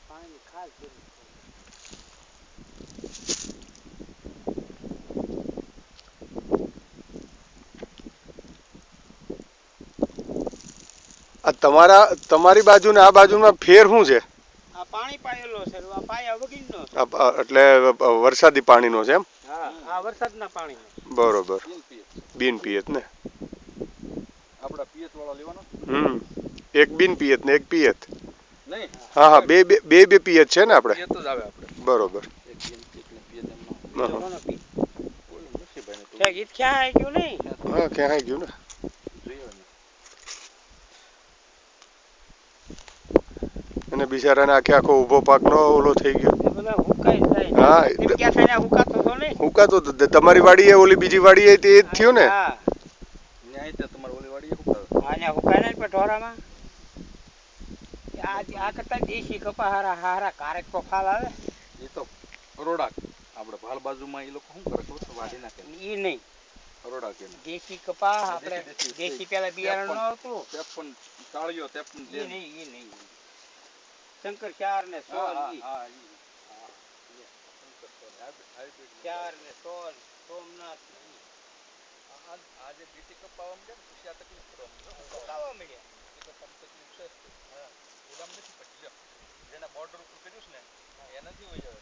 પાણી ખાસ જરૂર તમારી બાજુ ને આ બાજુમાં ફેર શું છે? આ પાણી પાયેલો છે, આ પાયા વગીનો એટલે વરસાદી પાણીનો છે એમ? હા, આ વરસાદના પાણીનો. બરોબર. બિન પિયત ને આપડા પિયત વાળા લેવાનો. એક બિન પિયત ને એક પિયત. નહીં. હા હા, બે પિયત છે ને આપણે. પિયત જ આવે આપણે. બરોબર. એક બિન પિયત ને પિયત એમનો. ક્યાં ગીત ક્યાં આવી ગયું નહીં? હા, ક્યાં આવી ગયું ને? અને બિચારાને આખો ઊભો પાક નો ઓલો થઈ ગયો. હા, હુકાતો તમારી વાડી એ ઓલી બીજી વાડી એ તે જ થયું ને? ન્યાય તે તમારી ઓલી વાડી હુકાતો. હા, ન્યા હુકાય ને પટોરામાં. આ કરતા દેશી કપા હારા કારેક તો ફાલ આવે. એ તો અરોડા આપણે ભાલ બાજુમાં એ લોકો શું કરે ખબર છે? વાડી નાખે. ઈ નહીં. અરોડા કે દેશી કપા આપણે દેશી પેલા બિયારણ ન આવતું. 53 40 53 ઈ નહીં. શંકર 4 ને 16 હા. 4 ને 16 સોમનાથ આજે બીટી કપાવવા મળે ને પછી આ તકલીફ પડવા કપાવવા મળ્યા. તકલીફ છે. હા, ઓલામ નથી પટી લ્યો. જેના બોર્ડર ઉપર કર્યું છે ને એનાથી હોય જાય.